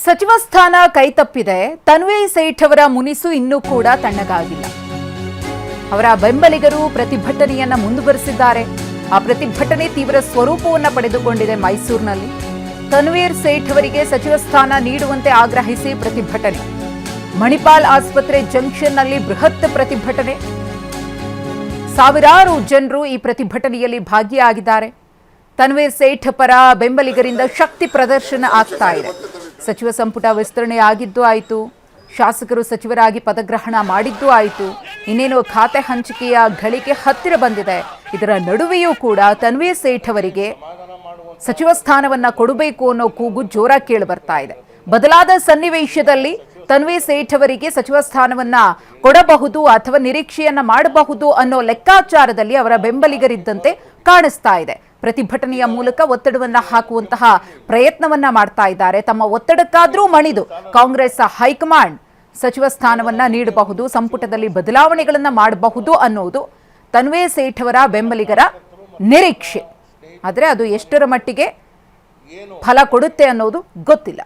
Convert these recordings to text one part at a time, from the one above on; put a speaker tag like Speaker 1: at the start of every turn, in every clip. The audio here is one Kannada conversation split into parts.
Speaker 1: ಸಚಿವ ಸ್ಥಾನ ಕೈತಪ್ಪಿದೆ. ತನ್ವಿ ಸೇಠ್ ಅವರ ಮುನಿಸು ಇನ್ನೂ ಕೂಡ ತಣ್ಣಗಾಗಿಲ್ಲ. ಅವರ ಬೆಂಬಲಿಗರು ಪ್ರತಿಭಟನೆಯನ್ನ ಮುಂದುವರೆಸಿದ್ದಾರೆ. ಆ ಪ್ರತಿಭಟನೆ ತೀವ್ರ ಸ್ವರೂಪವನ್ನು ಪಡೆದುಕೊಂಡಿದೆ. ಮೈಸೂರಿನಲ್ಲಿ ತನ್ವೀರ್ ಸೇಠ್ ಅವರಿಗೆ ಸಚಿವ ಸ್ಥಾನ ನೀಡುವಂತೆ ಆಗ್ರಹಿಸಿ ಪ್ರತಿಭಟನೆ. ಮಣಿಪಾಲ್ ಆಸ್ಪತ್ರೆ ಜಂಕ್ಷನ್ನಲ್ಲಿ ಬೃಹತ್ ಪ್ರತಿಭಟನೆ. ಸಾವಿರಾರು ಜನರು ಈ ಪ್ರತಿಭಟನೆಯಲ್ಲಿ ಭಾಗಿಯಾಗಿದ್ದಾರೆ. ತನ್ವೀರ್ ಸೇಠ್ ಪರ ಬೆಂಬಲಿಗರಿಂದ ಶಕ್ತಿ ಪ್ರದರ್ಶನ ಆಗ್ತಾ ಇದೆ. ಸಚಿವ ಸಂಪುಟ ವಿಸ್ತರಣೆ ಆಗಿದ್ದು ಆಯಿತು, ಶಾಸಕರು ಸಚಿವರಾಗಿ ಪದಗ್ರಹಣ ಮಾಡಿದ್ದು ಆಯಿತು, ಇನ್ನೇನು ಖಾತೆ ಹಂಚಿಕೆಯ ಘಳಿಗೆ ಹತ್ತಿರ ಬಂದಿದೆ. ಇದರ ನಡುವೆಯೂ ಕೂಡ ತನ್ವೀರ್ ಸೇಠ್ ಅವರಿಗೆ ಸಚಿವ ಸ್ಥಾನವನ್ನ ಕೊಡಬೇಕು ಅನ್ನೋ ಕೂಗು ಜೋರಾಗಿ ಕೇಳಿ ಬರ್ತಾ ಇದೆ. ಬದಲಾದ ಸನ್ನಿವೇಶದಲ್ಲಿ ತನ್ವೀರ್ ಸೇಠ್ ಅವರಿಗೆ ಸಚಿವ ಸ್ಥಾನವನ್ನ ಕೊಡಬಹುದು ಅಥವಾ ನಿರೀಕ್ಷೆಯನ್ನ ಮಾಡಬಹುದು ಅನ್ನೋ ಲೆಕ್ಕಾಚಾರದಲ್ಲಿ ಅವರ ಬೆಂಬಲಿಗರಿದ್ದಂತೆ ಕಾಣಿಸ್ತಾ ಇದೆ. ಪ್ರತಿಭಟನೆಯ ಮೂಲಕ ಒತ್ತಡವನ್ನ ಹಾಕುವಂತಹ ಪ್ರಯತ್ನವನ್ನ ಮಾಡ್ತಾ ಇದ್ದಾರೆ. ತಮ್ಮ ಒತ್ತಡಕ್ಕಾದ್ರೂ ಮಣಿದು ಕಾಂಗ್ರೆಸ್ ಹೈಕಮಾಂಡ್ ಸಚಿವ ಸ್ಥಾನವನ್ನ ನೀಡಬಹುದು, ಸಂಪುಟದಲ್ಲಿ ಬದಲಾವಣೆಗಳನ್ನ ಮಾಡಬಹುದು ಅನ್ನೋದು ತನ್ವೀರ್ ಸೇಠ್ ಅವರ ಬೆಂಬಲಿಗರ ನಿರೀಕ್ಷೆ. ಆದರೆ ಅದು ಎಷ್ಟರ ಮಟ್ಟಿಗೆ ಫಲ ಕೊಡುತ್ತೆ ಅನ್ನೋದು ಗೊತ್ತಿಲ್ಲ.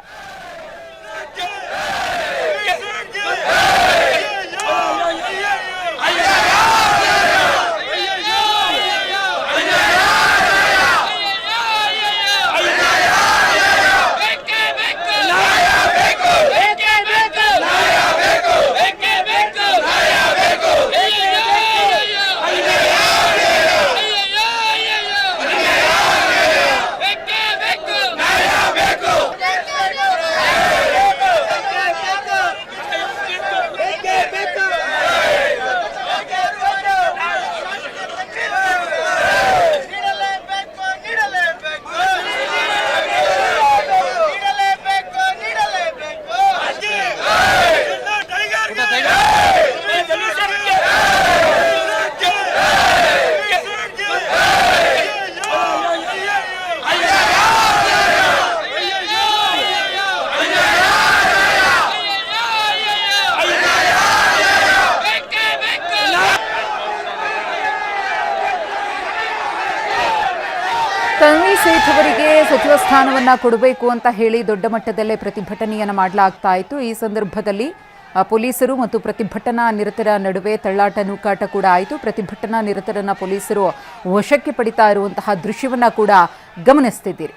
Speaker 1: ತನ್ವೀರ್ ಸೇಠ್ ಅವರಿಗೆ ಸಚಿವ ಸ್ಥಾನವನ್ನ ಕೊಡಬೇಕು ಅಂತ ಹೇಳಿ ದೊಡ್ಡ ಮಟ್ಟದಲ್ಲೇ ಪ್ರತಿಭಟನೆಯನ್ನು ಮಾಡಲಾಗ್ತಾ ಇತ್ತು. ಈ ಸಂದರ್ಭದಲ್ಲಿ ಪೊಲೀಸರು ಮತ್ತು ಪ್ರತಿಭಟನಾ ನಿರತರ ನಡುವೆ ತಳ್ಳಾಟ ನೂಕಾಟ ಕೂಡ ಆಯಿತು. ಪ್ರತಿಭಟನಾ ನಿರತರನ್ನ ಪೊಲೀಸರು ವಶಕ್ಕೆ ಪಡಿತಾ ಇರುವಂತಹ ದೃಶ್ಯವನ್ನ ಕೂಡ ಗಮನಿಸ್ತಿದ್ದೀರಿ.